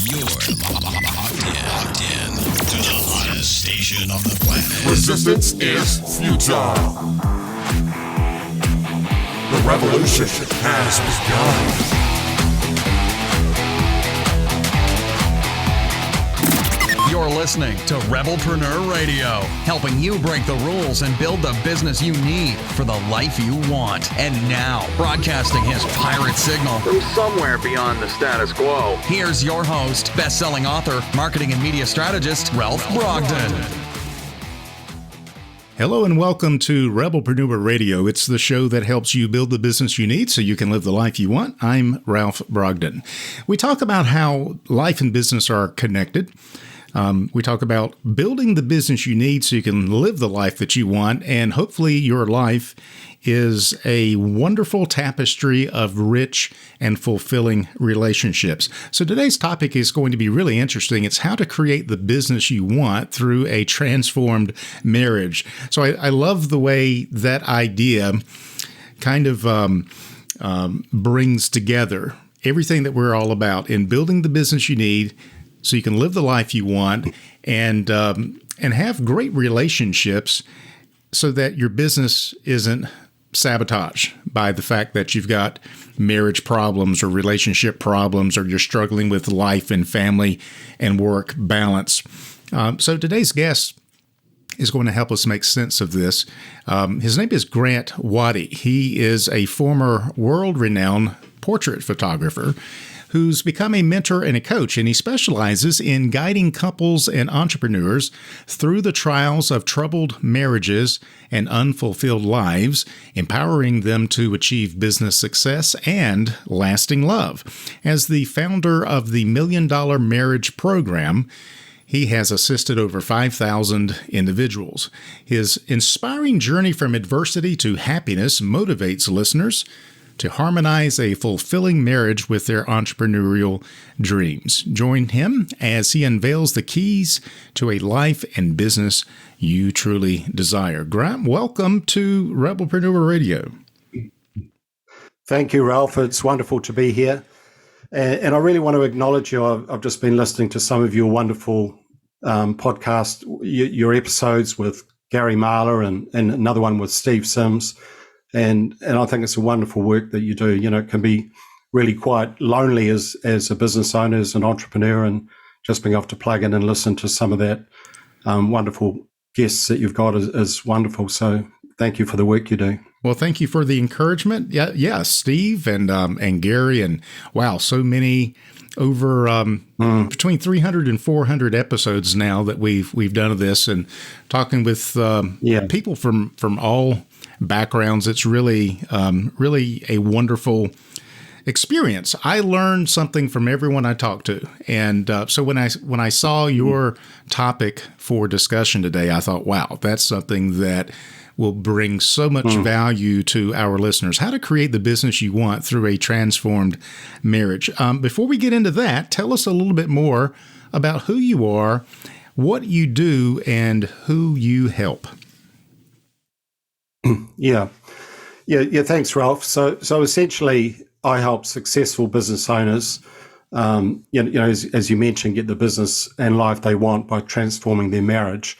You're locked in to the hottest station on the planet. Resistance is futile. The revolution has begun. You're listening to Rebelpreneur Radio, helping you break the rules and build the business you need for the life you want. And now, broadcasting his pirate signal from somewhere beyond the status quo, here's your host, best-selling author, marketing and media strategist, Ralph Brogden. Hello and welcome to Rebelpreneur Radio. It's the show that helps you build the business you need so you can live the life you want. I'm Ralph Brogden. We talk about how life and business are connected. We talk about building the business you need so you can live the life that you want, and hopefully your life is a wonderful tapestry of rich and fulfilling relationships. So today's topic is going to be really interesting. It's how to create the business you want through a transformed marriage. So I love the way that idea kind of brings together everything that we're all about in building the business you need so you can live the life you want and have great relationships so that your business isn't sabotaged by the fact that you've got marriage problems or relationship problems or you're struggling with life and family and work balance. So today's guest is going to help us make sense of this. His name is Grant Wattie. He is a former world-renowned portrait photographer who's become a mentor and a coach, and he specializes in guiding couples and entrepreneurs through the trials of troubled marriages and unfulfilled lives, empowering them to achieve business success and lasting love. As the founder of the $1 Million Marriage Program, he has assisted over 5,000 individuals. His inspiring journey from adversity to happiness motivates listeners to harmonize a fulfilling marriage with their entrepreneurial dreams. Join him as he unveils the keys to a life and business you truly desire. Grant, welcome to Rebelpreneur Radio. Thank you, Ralph. It's wonderful to be here. And I really want to acknowledge you. I've just been listening to some of your wonderful podcast, your episodes with Gary Marler and another one with Steve Sims. And I think it's a wonderful work that you do. You know, it can be really quite lonely as a business owner, as an entrepreneur, and just being able to plug in and listen to some of that wonderful guests that you've got is wonderful. So thank you for the work you do. Well, thank you for the encouragement. Yeah, Steve and Gary, and wow, so many over between 300 and 400 episodes now that we've done of this, and talking with people from all backgrounds. It's really a wonderful experience. I learned something from everyone I talked to, and so when I saw your topic for discussion today, I thought, wow, that's something that will bring so much value to our listeners. How to create the business you want through a transformed marriage. Before we get into that, tell us a little bit more about who you are, what you do, and who you help. Yeah. Thanks, Ralph. So essentially, I help successful business owners, as you mentioned, get the business and life they want by transforming their marriage.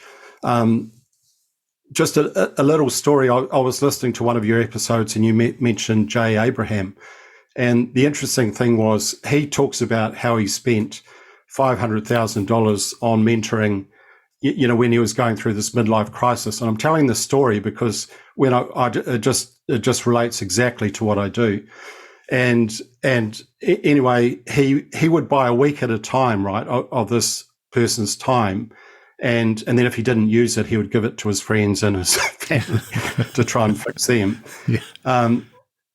Just a little story. I was listening to one of your episodes, and you mentioned Jay Abraham, and the interesting thing was he talks about how he spent $500,000 on mentoring, when he was going through this midlife crisis. And I'm telling this story because when it just relates exactly to what I do. And anyway, he would buy a week at a time, right, of this person's time. And then if he didn't use it, he would give it to his friends and his family to try and fix them. Yeah.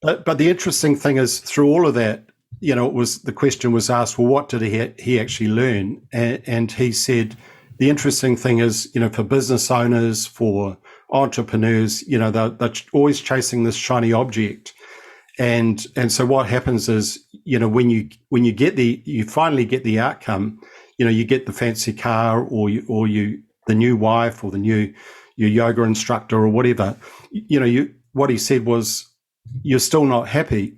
But the interesting thing is, through all of that, the question was asked, well, what did he actually learn? And he said, the interesting thing is, for business owners, for entrepreneurs, they're always chasing this shiny object. And so what happens is, when you finally get the outcome, you get the fancy car or the new wife or your yoga instructor or whatever, what he said was, you're still not happy.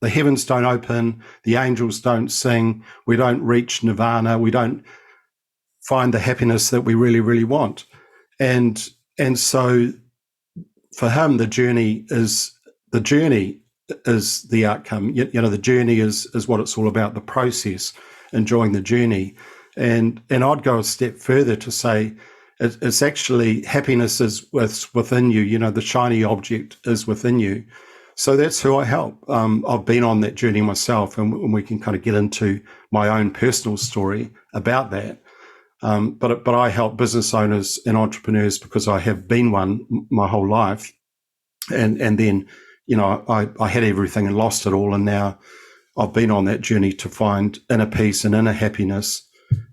the heavens don't open, the angels don't sing, we don't reach nirvana, we don't find the happiness that we really, really want. And so for him, the journey is the outcome. You know, the journey is what it's all about, the process, enjoying the journey. And I'd go a step further to say it's actually happiness is within you. You know, the shiny object is within you. So that's who I help. I've been on that journey myself, and we can kind of get into my own personal story about that. But I help business owners and entrepreneurs because I have been one my whole life. And then, you know, I had everything and lost it all. And now I've been on that journey to find inner peace and inner happiness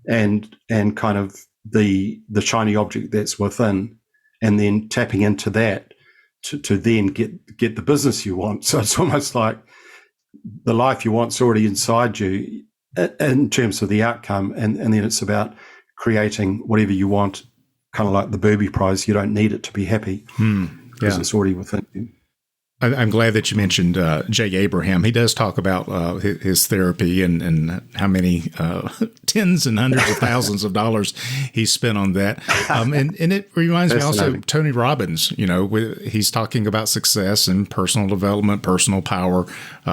and kind of the shiny object that's within, and then tapping into that to then get the business you want. So it's almost like the life you want's already inside you in terms of the outcome. And then it's about creating whatever you want, kind of like the Booby Prize. You don't need it to be happy because it's already within you. I'm glad that you mentioned Jay Abraham. He does talk about his therapy and how many tens and hundreds of thousands of dollars he spent on that. And it reminds me also of Tony Robbins. You know, he's talking about success and personal development, personal power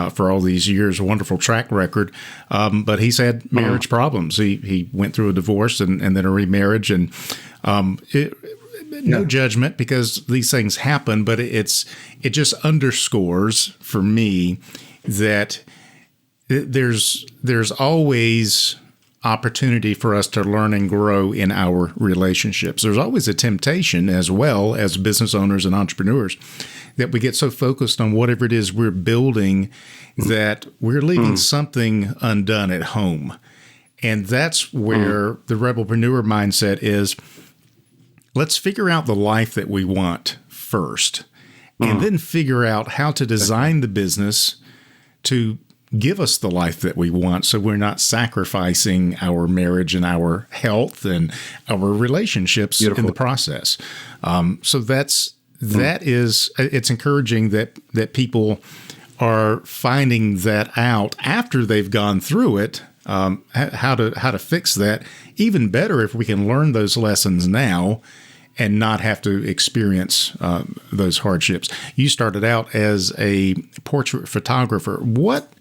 for all these years, a wonderful track record. But he's had marriage problems. He went through a divorce and then a remarriage, and no judgment, because these things happen, but it just underscores for me that there's always opportunity for us to learn and grow in our relationships. There's always a temptation as well as business owners and entrepreneurs that we get so focused on whatever it is we're building that we're leaving something undone at home. And that's where the Rebelpreneur mindset is. Let's figure out the life that we want first, and then figure out how to design the business to give us the life that we want, so we're not sacrificing our marriage and our health and our relationships in the process. So that is, it's encouraging that people are finding that out after they've gone through it, how to fix that. Even better if we can learn those lessons now and not have to experience those hardships. You started out as a portrait photographer. What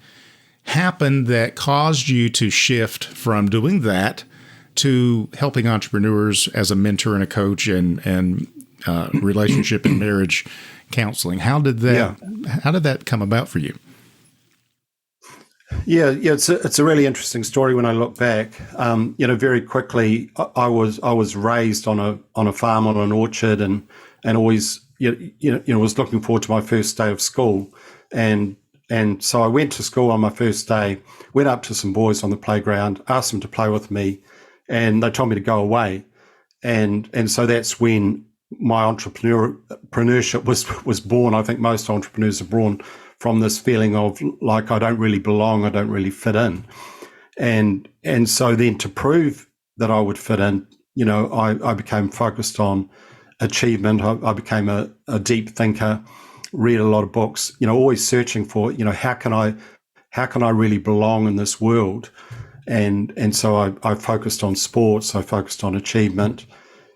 happened that caused you to shift from doing that to helping entrepreneurs as a mentor and a coach and relationship and marriage counseling? How did that come about for you? Yeah, it's a really interesting story when I look back. Very quickly, I was raised on a farm, on an orchard, and always was looking forward to my first day of school, and so I went to school on my first day, went up to some boys on the playground, asked them to play with me, and they told me to go away, and so that's when my entrepreneurship was born. I think most entrepreneurs are born from this feeling of like, I don't really belong, I don't really fit in. And so then to prove that I would fit in, I became focused on achievement. I became a deep thinker, read a lot of books, always searching for, how can I really belong in this world? And so I focused on sports, I focused on achievement.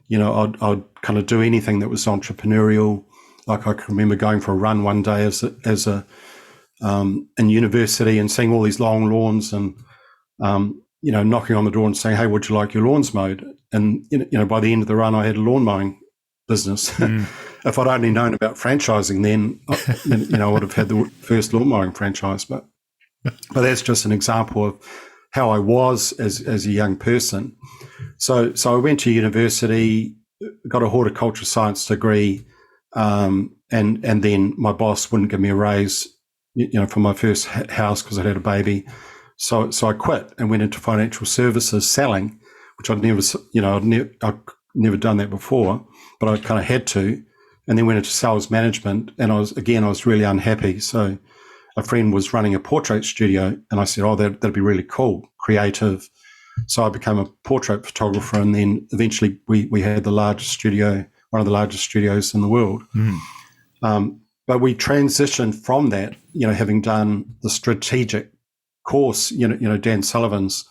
I'd kind of do anything that was entrepreneurial. Like I can remember going for a run one day in university and seeing all these long lawns and, knocking on the door and saying, hey, would you like your lawns mowed? And, by the end of the run, I had a lawn mowing business. If I'd only known about franchising then, I would have had the first lawn mowing franchise. But that's just an example of how I was as a young person. So I went to university, got a horticulture science degree, and then my boss wouldn't give me a raise, for my first house because I had a baby. So I quit and went into financial services selling, which I'd never done that before, but I kind of had to, and then went into sales management, and I was really unhappy. So a friend was running a portrait studio, and I said, oh, that'd be really cool, creative. So I became a portrait photographer, and then eventually we had one of the largest studios in the world. But we transitioned from that, having done the strategic course, Dan Sullivan's,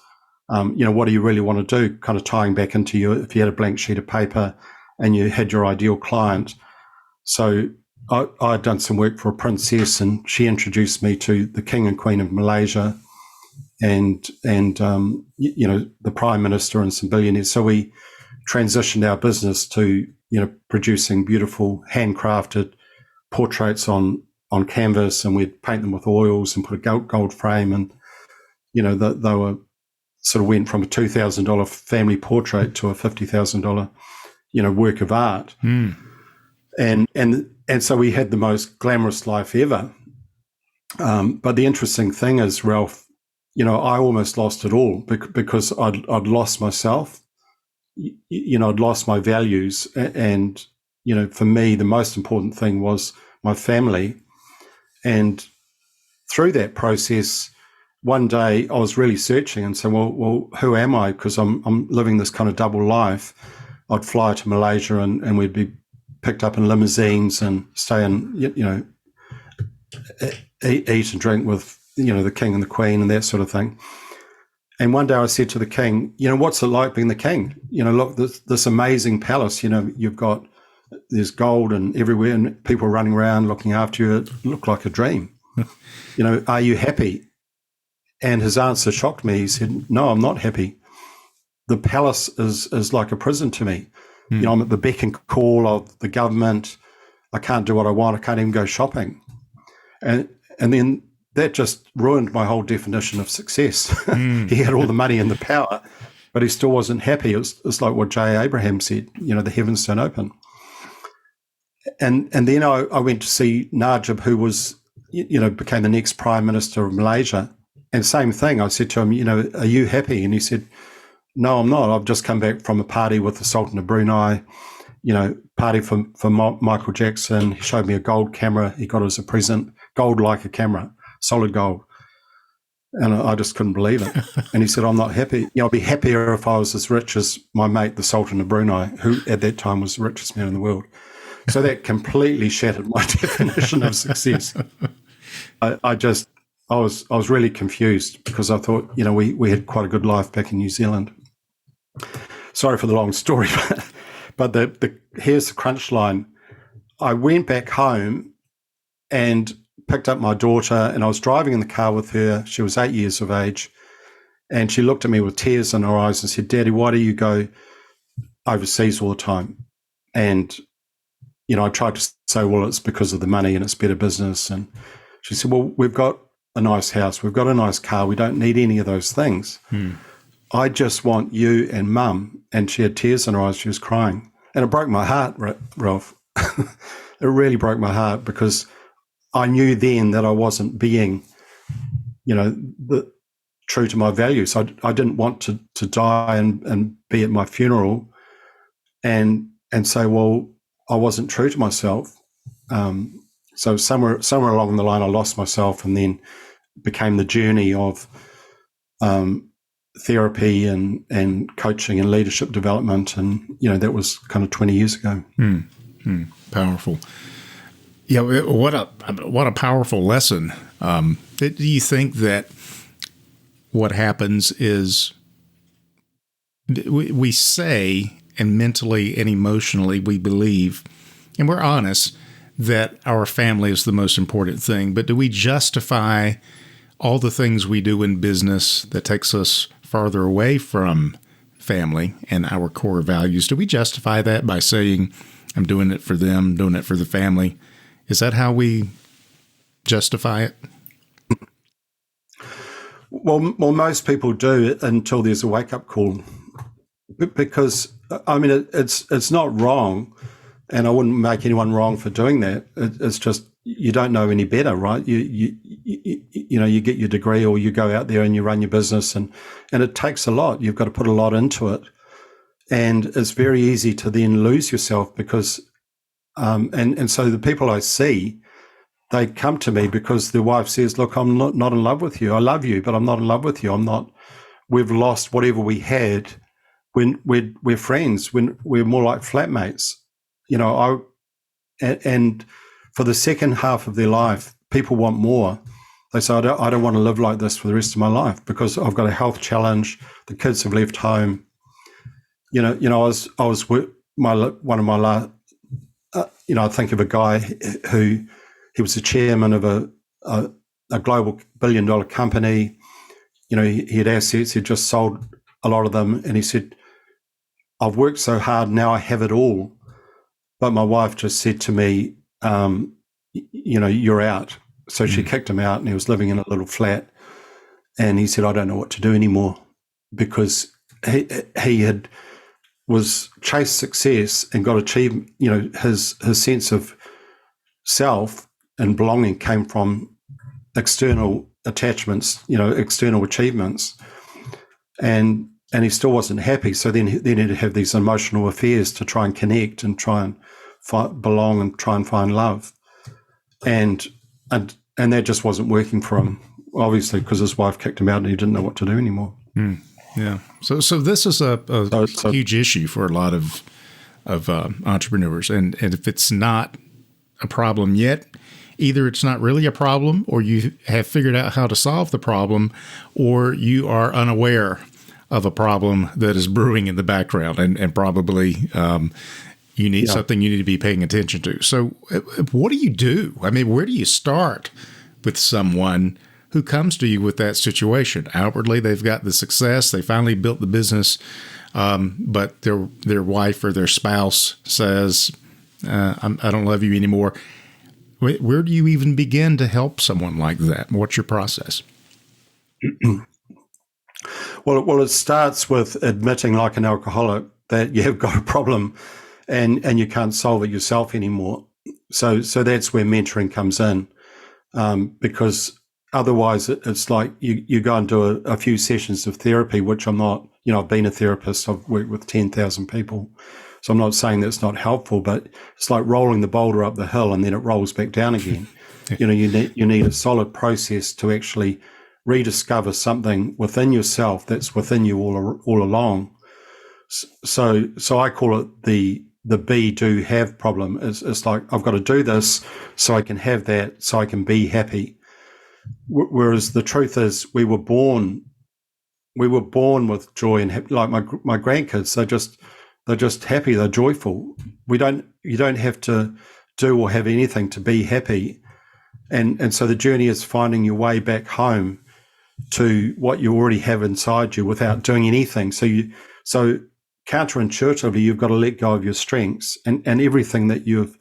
what do you really want to do? Kind of tying back into if you had a blank sheet of paper and you had your ideal client. So I'd done some work for a princess, and she introduced me to the King and Queen of Malaysia and the Prime Minister and some billionaires. So we transitioned our business to, producing beautiful handcrafted portraits on canvas, and we'd paint them with oils and put a gold frame, and they were sort of went from a $2,000 family portrait to a $50,000 work of art. And so we had the most glamorous life ever. But the interesting thing is, Ralph, I almost lost it all because I'd lost myself. I'd lost my values, and for me, the most important thing was my family. And through that process, one day I was really searching and saying, well, who am I? Because I'm living this kind of double life. I'd fly to Malaysia and we'd be picked up in limousines and stay in, eat and drink with, the king and the queen and that sort of thing. And one day I said to the king, what's it like being the king? Look, this amazing palace, there's gold and everywhere and people running around looking after you. It looked like a dream. Are you happy? And his answer shocked me. He said, no, I'm not happy. The palace is like a prison to me. I'm at the beck and call of the government. I can't do what I want. I can't even go shopping. And then that just ruined my whole definition of success. He had all the money and the power, but he still wasn't happy. It's like what J. Abraham said, the heavens don't open. And then I went to see Najib, who was, became the next Prime Minister of Malaysia. And same thing, I said to him, are you happy? And he said, no, I'm not. I've just come back from a party with the Sultan of Brunei, party for Michael Jackson. He showed me a gold camera he got as a present, gold like a camera, solid gold. And I just couldn't believe it. And he said, I'm not happy. I'd be happier if I was as rich as my mate, the Sultan of Brunei, who at that time was the richest man in the world. So that completely shattered my definition of success. I was really confused because I thought, we had quite a good life back in New Zealand. Sorry for the long story, but here's the crunch line. I went back home and picked up my daughter, and I was driving in the car with her. She was 8 years of age, and she looked at me with tears in her eyes and said, Daddy, why do you go overseas all the time? And I tried to say, well, it's because of the money and it's better business. And she said, well, we've got a nice house. We've got a nice car. We don't need any of those things. I just want you and Mum. And she had tears in her eyes. She was crying. And it broke my heart, Ralph. It really broke my heart because I knew then that I wasn't being, true to my values. I didn't want to die and be at my funeral and say, well, I wasn't true to myself. So somewhere along the line, I lost myself, and then became the journey of therapy and coaching and leadership development. And, that was kind of 20 years ago. Powerful. Yeah. What a powerful lesson. Do you think that what happens is we say, and mentally and emotionally we believe, and we're honest, that our family is the most important thing, but do we justify all the things we do in business that takes us farther away from family and our core values? Do we justify that by saying, I'm doing it for them, doing it for the family? Is that how we justify it? Well, most people do until there's a wake-up call, because it's not wrong, and I wouldn't make anyone wrong for doing that. It's just you don't know any better, right? You get your degree, or you go out there and you run your business, and it takes a lot. You've got to put a lot into it, and it's very easy to then lose yourself because, and so the people I see, they come to me because their wife says, look, I'm not in love with you. I love you, but I'm not in love with you. We've lost whatever we had when we're friends, when we're more like flatmates, and for the second half of their life, people want more. They say, I don't want to live like this for the rest of my life because I've got a health challenge. The kids have left home. I was one of my last. I think of a guy who he was the chairman of a global billion-dollar company. He had assets. He just sold a lot of them, and he said, "I've worked so hard. Now I have it all." But my wife just said to me, "You're out." So she kicked him out, and he was living in a little flat. And he said, "I don't know what to do anymore," because he was chased success and got achieved. His sense of self and belonging came from external attachments, external achievements, and he still wasn't happy. So then he'd have these emotional affairs to try and connect and try and belong and try and find love, and that just wasn't working for him, obviously, because his wife kicked him out and he didn't know what to do anymore. Yeah. So this is a huge issue for a lot of entrepreneurs, and if it's not a problem yet, either it's not really a problem, or you have figured out how to solve the problem, or you are unaware of a problem that is brewing in the background, and probably you need something you need to be paying attention to. So what do you do? I mean, where do you start with someone who comes to you with that situation? Outwardly, they've got the success. They finally built the business, but their wife or their spouse says, I don't love you anymore. Where do you even begin to help someone like that? What's your process? Well, it starts with admitting, like an alcoholic, that you have got a problem and you can't solve it yourself anymore. So that's where mentoring comes in, because otherwise it's like you go and do a few sessions of therapy, which I'm not. I've been a therapist. I've worked with 10,000 people. So I'm not saying that's not helpful, but it's like rolling the boulder up the hill and then it rolls back down again. You need a solid process to actually rediscover something within yourself that's within you all along. So I call it the be, do, have problem. It's like, I've got to do this so I can have that, so I can be happy. Whereas the truth is, we were born with joy and happy. Like my grandkids, they're just happy. They're joyful. You don't have to do or have anything to be happy. And so the journey is finding your way back home to what you already have inside you without doing anything. So counterintuitively, you've got to let go of your strengths and everything that you've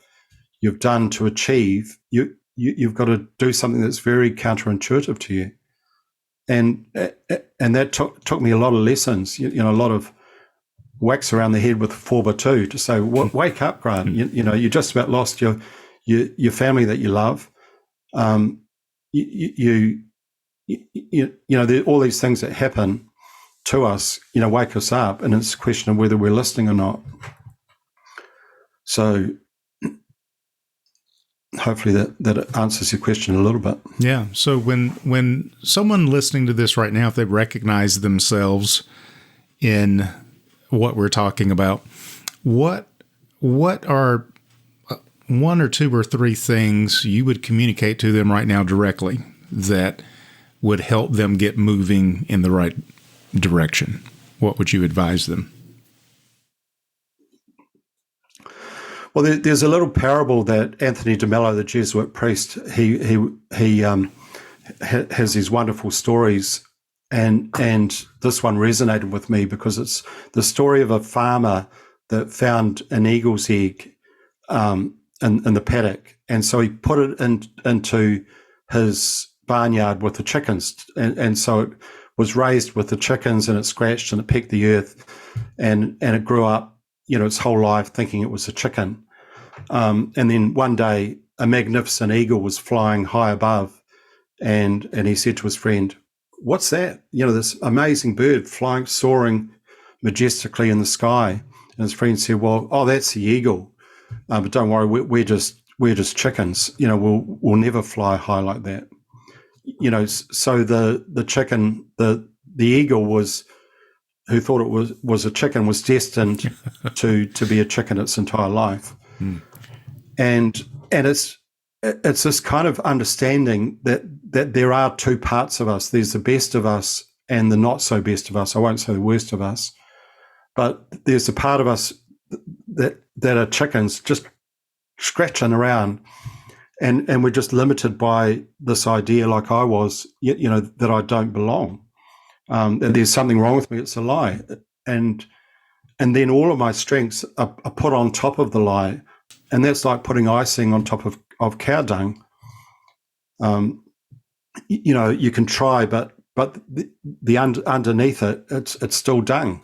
done to achieve. You've got to do something that's very counterintuitive to you. And that took me a lot of lessons, a lot of whacks around the head with 4x2 to say, wake up, Grant. You just about lost your family that you love. There are all these things that happen to us, wake us up, and it's a question of whether we're listening or not. So hopefully that answers your question a little bit. Yeah. So when someone listening to this right now, if they recognize themselves in what we're talking about, what are one or two or three things you would communicate to them right now directly that would help them get moving in the right direction? What would you advise them? Well, there's a little parable that Anthony de Mello, the Jesuit priest, he has these wonderful stories, and this one resonated with me because it's the story of a farmer that found an eagle's egg in the paddock, and so he put it into his barnyard with the chickens, and so it was raised with the chickens, and it scratched and it pecked the earth, and it grew up, its whole life thinking it was a chicken. And then one day a magnificent eagle was flying high above, and he said to his friend, "What's that? This amazing bird flying, soaring majestically in the sky." And his friend said, "Well, that's the eagle. But don't worry, we're just chickens. We'll never fly high like that." So the chicken, the eagle who thought it was a chicken, was destined to be a chicken its entire life. And it's this kind of understanding that there are two parts of us. There's the best of us and the not so best of us. I won't say the worst of us, but there's a part of us that are chickens just scratching around, and we're just limited by this idea, like I was, that I don't belong, that there's something wrong with me. It's a lie, and then all of my strengths are put on top of the lie, and that's like putting icing on top of cow dung. You can try, but the underneath it's still dung,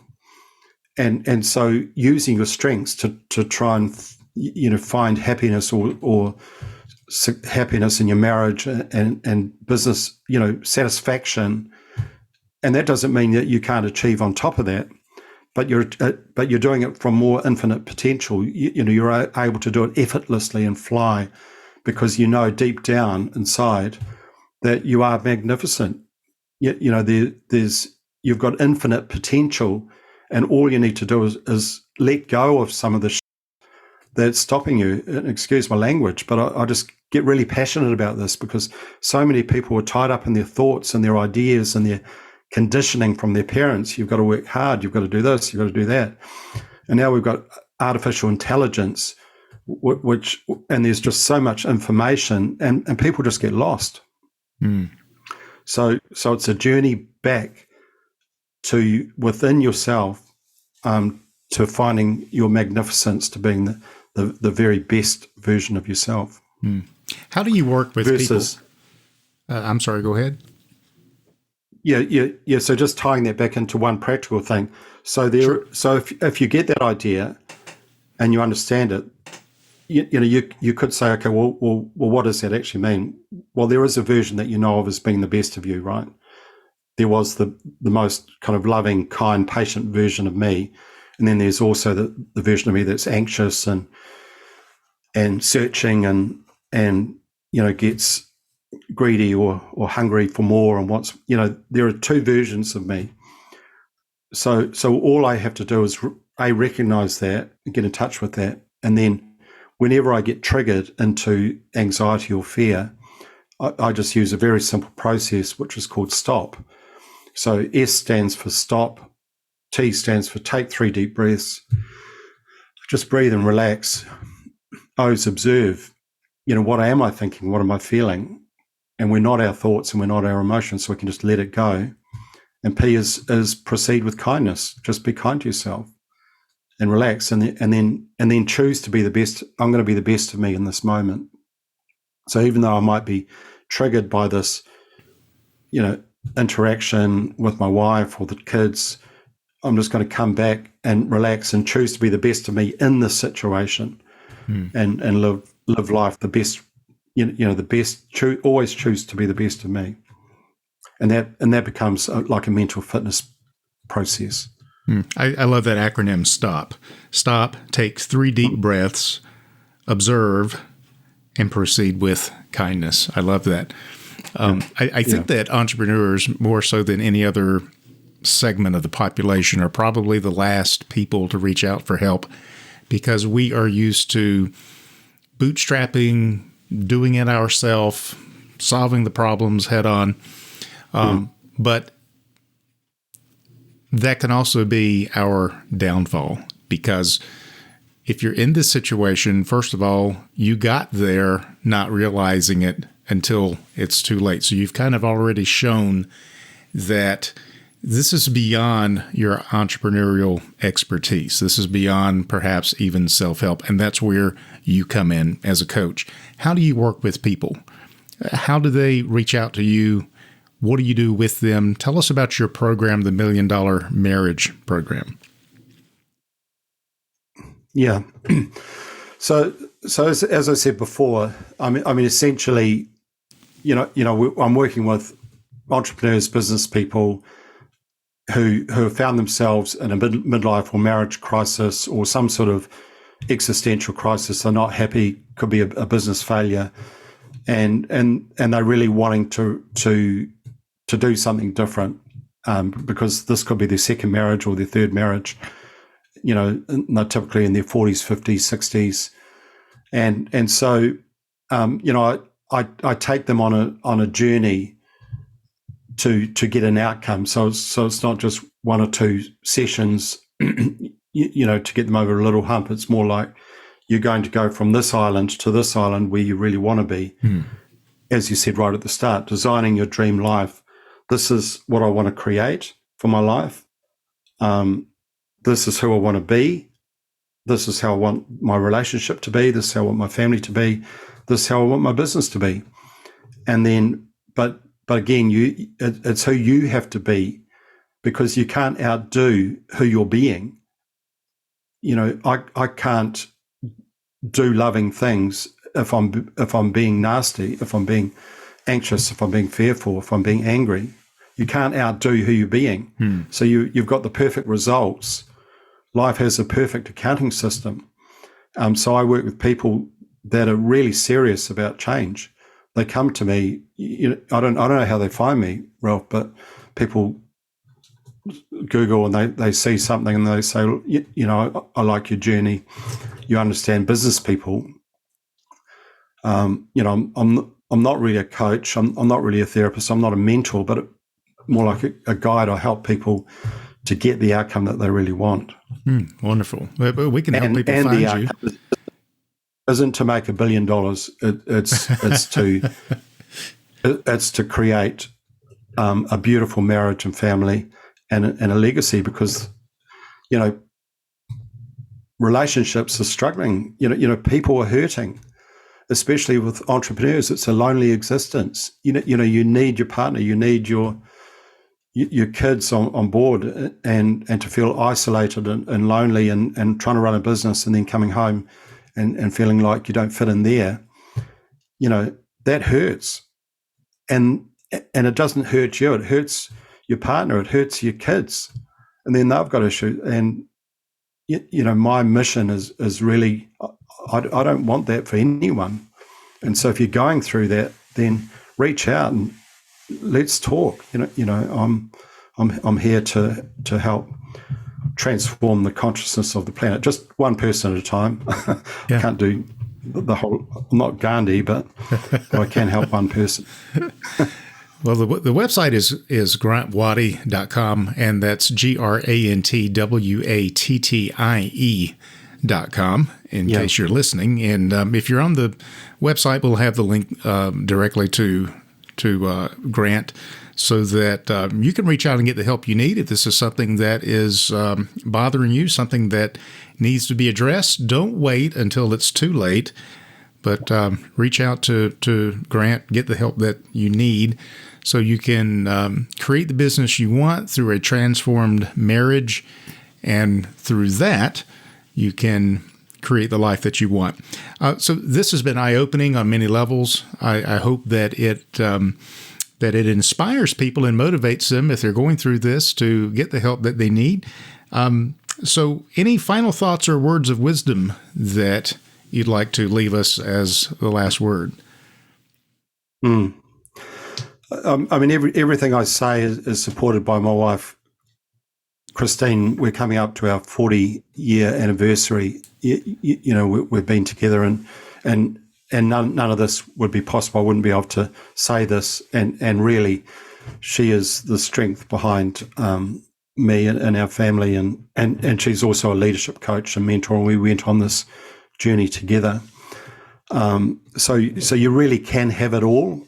and so using your strengths to try and find happiness or happiness in your marriage and business, satisfaction, and that doesn't mean that you can't achieve on top of that, but you're doing it from more infinite potential. You're able to do it effortlessly and fly, because deep down inside that you are magnificent. You've got infinite potential, and all you need to do is let go of some of the that's stopping you. And excuse my language, but I just get really passionate about this, because so many people are tied up in their thoughts and their ideas and their conditioning from their parents. You've got to work hard. You've got to do this. You've got to do that. And now we've got artificial intelligence, and there's just so much information, and people just get lost. So it's a journey back to within yourself, to finding your magnificence, to being the very best version of yourself. How do you work with versus, people? I'm sorry, go ahead. Yeah. So just tying that back into one practical thing. So if you get that idea and you understand it, you could say, okay, well, what does that actually mean? Well, there is a version that you know of as being the best of you, right? There was the most kind of loving, kind, patient version of me, and then there's also the version of me that's anxious and searching and gets greedy or hungry for more and wants. There are two versions of me. So all I have to do is recognize that, get in touch with that, and then whenever I get triggered into anxiety or fear, I just use a very simple process, which is called STOP. So S stands for stop, T stands for take 3 deep breaths, just breathe and relax. O is observe, what am I thinking? What am I feeling? And we're not our thoughts and we're not our emotions, so we can just let it go. And P is proceed with kindness. Just be kind to yourself and relax, and then choose to be the best. I'm going to be the best of me in this moment. So even though I might be triggered by this, interaction with my wife or the kids, I'm just going to come back and relax and choose to be the best of me in this situation, and live life the best. The best. Always choose to be the best of me, and that becomes like a mental fitness process. I love that acronym, STOP. STOP, take 3 deep breaths, observe, and proceed with kindness. I love that. I think that entrepreneurs, more so than any other segment of the population, are probably the last people to reach out for help, because we are used to bootstrapping, doing it ourselves, solving the problems head on. But that can also be our downfall, because if you're in this situation, first of all, you got there not realizing it until it's too late. So you've kind of already shown that this is beyond your entrepreneurial expertise. This is beyond perhaps even self-help. And that's where you come in as a coach. How do you work with people? How do they reach out to you? What do you do with them? Tell us about your program, the $1 Million Marriage Program. Yeah. So as I said before, I mean, essentially, I'm working with entrepreneurs, business people who have found themselves in a midlife or marriage crisis or some sort of existential crisis. They're not happy, could be a business failure, and they're really wanting to do something different, because this could be their second marriage or their third marriage. They're typically in their 40s, 50s, 60s, and so I take them on a journey to get an outcome. So it's not just one or two sessions, to get them over a little hump. It's more like you're going to go from this island to this island where you really want to be. As you said right at the start, designing your dream life. This is what I want to create for my life. This is who I want to be. This is how I want my relationship to be. This is how I want my family to be. This is how I want my business to be. And then, but again, it's who you have to be, because you can't outdo who you're being. I can't do loving things if I'm being nasty, if I'm being anxious, if I'm being fearful, if I'm being angry. You can't outdo who you're being. So you've got the perfect results. Life has a perfect accounting system. So I work with people that are really serious about change. They come to me. I don't know how they find me, Ralph, but people Google and they see something and they say, I like your journey. You understand business people. I'm not really a coach. I'm not really a therapist. I'm not a mentor, but more like a guide. I help people to get the outcome that they really want. Wonderful. We can help people find the you. Isn't to make $1 billion. It's to create a beautiful marriage and family and a legacy, because relationships are struggling. People are hurting, especially with entrepreneurs. It's a lonely existence. You need your partner. You need your kids on board, and to feel isolated and lonely and trying to run a business and then coming home and feeling like you don't fit in there, that hurts. And it doesn't hurt you. It hurts your partner. It hurts your kids. And then they've got issues. And, my mission is really, I don't want that for anyone. And so if you're going through that, then reach out and let's talk. I'm here to help transform the consciousness of the planet, just one person at a time. Yeah. Can't do the whole. I'm not Gandhi, but I can help one person. Well, the website is grantwattie.com, and that's grantwattie.com in case you're listening. And if you're on the website, we'll have the link directly to Grant, so that you can reach out and get the help you need. If this is something that is bothering you, something that needs to be addressed, don't wait until it's too late, but reach out to Grant, get the help that you need, so you can create the business you want through a transformed marriage, and through that, you can create the life that you want. So this has been eye-opening on many levels. I hope that it inspires people and motivates them, if they're going through this, to get the help that they need. So any final thoughts or words of wisdom that you'd like to leave us as the last word? Everything I say is supported by my wife, Christine. We're coming up to our 40-year anniversary. We've been together, and none of this would be possible. I wouldn't be able to say this, and really, she is the strength behind me and our family, and she's also a leadership coach and mentor, and we went on this journey together. So you really can have it all.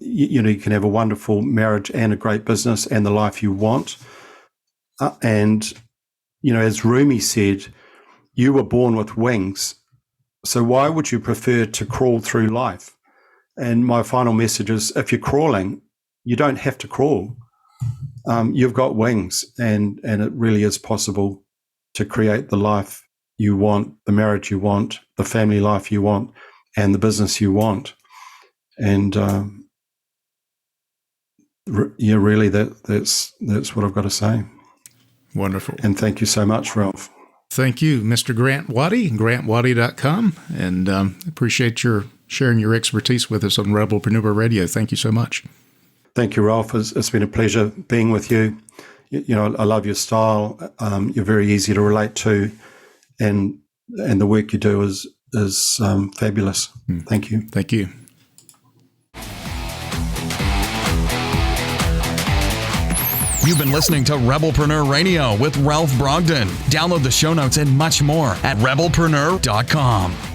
You can have a wonderful marriage and a great business and the life you want. And as Rumi said, you were born with wings. So why would you prefer to crawl through life? And my final message is, if you're crawling, you don't have to crawl. You've got wings, and it really is possible to create the life you want, the marriage you want, the family life you want, and the business you want. And really, that's what I've got to say. Wonderful. And thank you so much, Ralph. Thank you, Mr. Grant Wattie, grantwattie.com, and appreciate your sharing your expertise with us on Rebelpreneur Radio. Thank you so much. Thank you, Ralph. It's been a pleasure being with you. I love your style. You're very easy to relate to, and the work you do is is fabulous. Thank you. Thank you. You've been listening to Rebelpreneur Radio with Ralph Brogden. Download the show notes and much more at rebelpreneur.com.